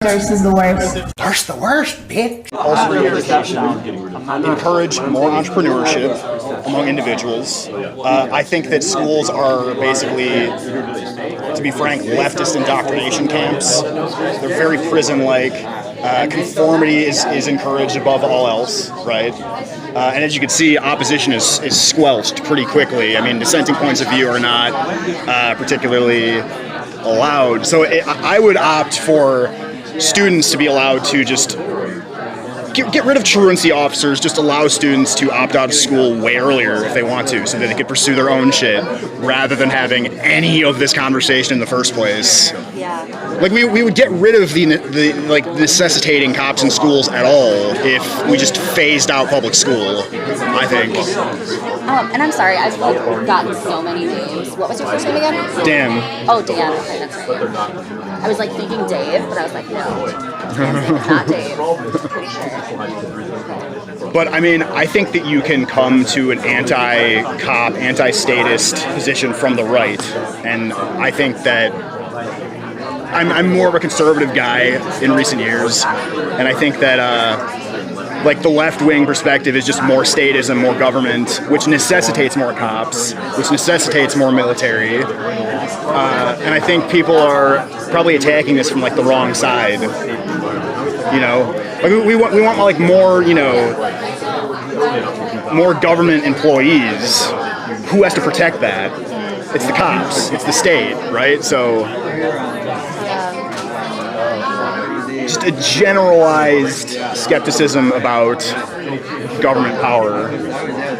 Thirst is the worst. Thirst the worst, bitch. Compulsory education encourage more entrepreneurship among individuals. I think that schools are basically, to be frank, leftist indoctrination camps. They're very prison-like. Conformity is encouraged above all else, right? And as you can see, opposition is squelched pretty quickly. I mean, dissenting points of view are not particularly allowed. So I would opt for students to be allowed to just get rid of truancy officers, just allow students to opt out of school way earlier if they want to, so that they can pursue their own shit, rather than having any of this conversation in the first place. Yeah. Like, we would get rid of the like necessitating cops in schools at all if we just phased out public school, I think. And I'm sorry, I've gotten so many names. What was your first name again? Dan. Oh, Dan. Okay, that's right. I was like thinking Dave, but I was like, no, not Dave. Pretty sure. But I mean, I think that you can come to an anti-cop, anti-statist position from the right, and I think that I'm more of a conservative guy in recent years, and I think that like the left-wing perspective is just more statism, more government, which necessitates more cops, which necessitates more military, and I think people are probably attacking this from like the wrong side. You know, like we want like more, you know, more government employees. Who has to protect that? It's the cops. It's the state, right? So just a generalized skepticism about government power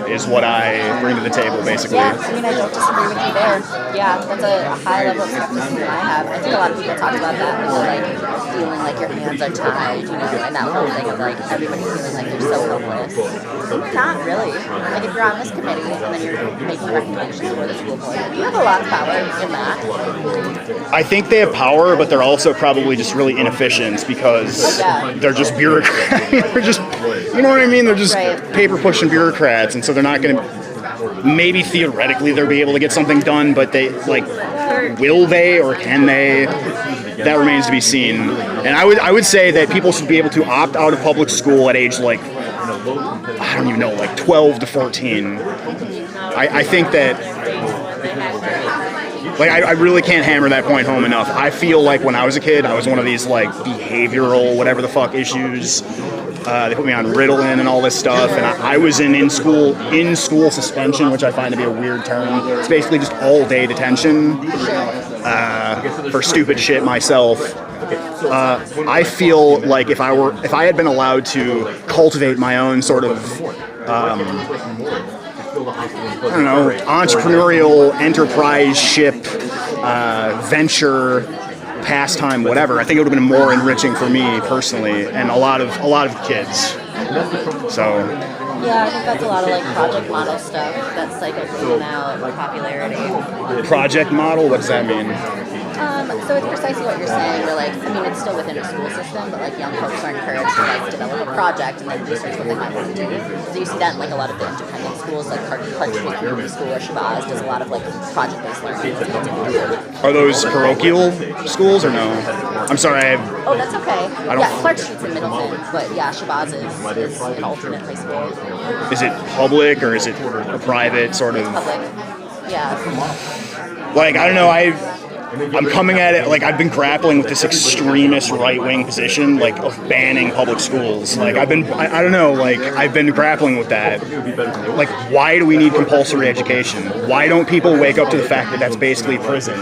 is what I bring to the table, basically. Yeah, I mean, I don't disagree with you there. Yeah, that's a high level of skepticism I have. I think a lot of people talk about that when they're like feeling like your hands are tied, you know, and that whole thing of like everybody feeling like they're so helpless. Not really. Like if you're on this committee and then you're making recommendations for the school board, you have a lot of power in that. I think they have power, but they're also probably just really inefficient because they're just bureaucrats. They're just, you know what I mean? They're just paper pushing bureaucrats, and so they're not going to. Maybe theoretically they'll be able to get something done, but they like, will they or can they? That remains to be seen. And I would say that people should be able to opt out of public school at age like, I don't even know, like 12 to 14. I think that. Like, I really can't hammer that point home enough. I feel like when I was a kid, I was one of these, like, behavioral, whatever the fuck issues. They put me on Ritalin and all this stuff, and I was in school suspension, which I find to be a weird term. It's basically just all-day detention for stupid shit myself. I feel like if I had been allowed to cultivate my own sort of I don't know, entrepreneurial enterprise-ship, venture, pastime, whatever. I think it would have been more enriching for me personally, and a lot of kids. So. Yeah, I think that's a lot of like project model stuff that's like bringing out popularity. Project model? What does that mean? So it's precisely what you're saying. Where like, I mean, it's still within a school system, but like young folks are encouraged to like develop a project and then research what they might want to do. So you see that in like a lot of the independent schools, like Clark Community School or Shabazz does a lot of like project-based learning. Are those parochial schools or no? I'm sorry. Oh, that's okay. Yeah, Clark Street's in Middleton, but yeah, Shabazz is an alternate high school. Is it public or is it a private sort of? It's public. Yeah. Like, I don't know, I'm coming at it, like, I've been grappling with this extremist right-wing position, like, of banning public schools. Like, I don't know, like, I've been grappling with that. Like, why do we need compulsory education? Why don't people wake up to the fact that that's basically prison?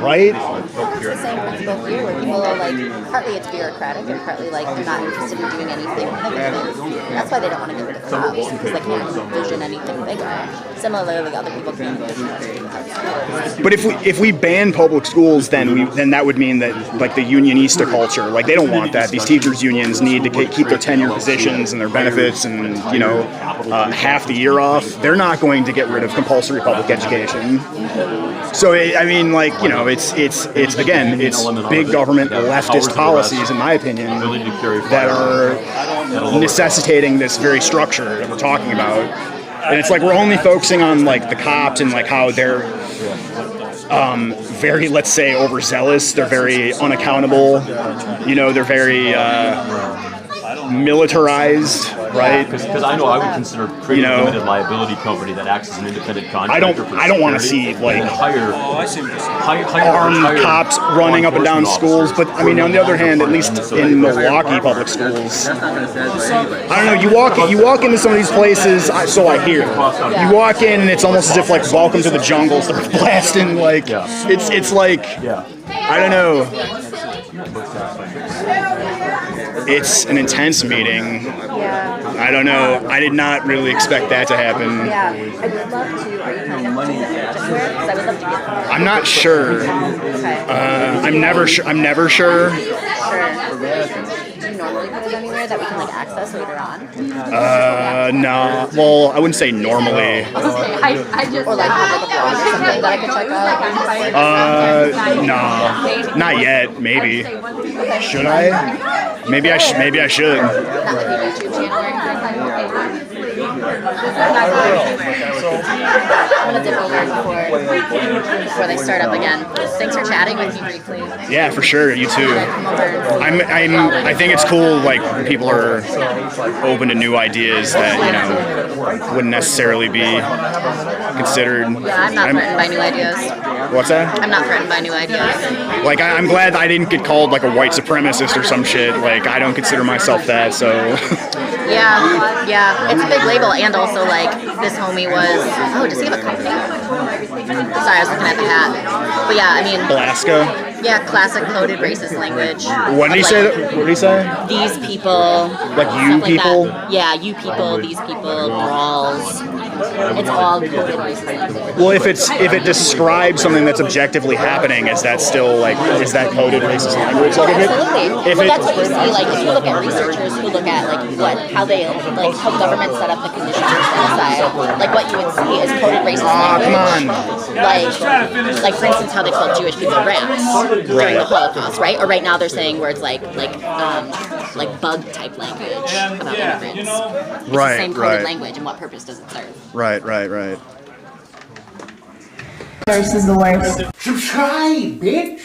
Right? It's the same principle here, where people are like, partly it's bureaucratic, and partly like they're not interested in doing anything innovative. That's why they don't want to get rid of cops, because they can't envision anything bigger. Similarly, other people can't envision anything. But if we ban public schools, then that would mean that like the unionista culture, like they don't want that. These teachers' unions need to keep their tenure positions and their benefits and half the year off. They're not going to get rid of compulsory public education. So I mean, like, you know, it's again, it's big government leftist policies, in my opinion, that are necessitating this very structure that we're talking about. And it's like we're only focusing on like the cops and like how they're very, let's say, overzealous. They're very unaccountable. You know, they're very militarized, right? Because I know I would consider creating a limited liability company that acts as an independent contractor. I don't want to see like hire armed cops running up and down schools. But I mean, on the other hand, at least in Milwaukee public schools, I don't know. You walk into some of these places. So I hear. You walk in and it's almost as if like welcome to the jungle. Starts blasting like it's like I don't know. It's an intense meeting. Yeah. I don't know. I did not really expect that to happen. Yeah. I would love to. Are you kind of just where? Because I would love to get. I'm not sure. Okay. I'm never sure. I'm never sure. Sure. Do you normally put it anywhere that we can like access later on? No. Well, I wouldn't say normally. Okay. I just or like have like a blog or something that I could check out. No. Not yet. Maybe. Should I? Maybe I should. Not like a YouTube channel or anything. I'm gonna dip over before they start up again. Thanks for chatting with me briefly. Yeah, for sure. You too. Come over. I think it's cool. Like when people are open to new ideas that wouldn't necessarily be considered. Yeah, I'm not threatened by new ideas. What's that? I'm not threatened by new ideas. Like I'm glad I didn't get called like a white supremacist or some shit. Like I don't consider myself that. So. Yeah, it's a big label, and also like this homie was. Oh, does he have a company? Sorry, I was looking at the hat. But yeah, I mean. Blaska. Yeah, classic coded racist language. What did he say? What did he say? These people. Like you people. Like yeah, you people. These people. Brawls. It's all coded racist language. Well, if it describes something that's objectively happening, is that coded racist language? Like Absolutely. That's what you see. Like if you look at researchers who look at how government set up the conditions for genocide, like what you would see is coded racist language. Come on. Like for instance, how they called Jewish people rats during the Holocaust, right? Or right now they're saying words like bug type language about immigrants. It's the same coded language, and what purpose does it serve? Right. Versus the worst. Subscribe, bitch.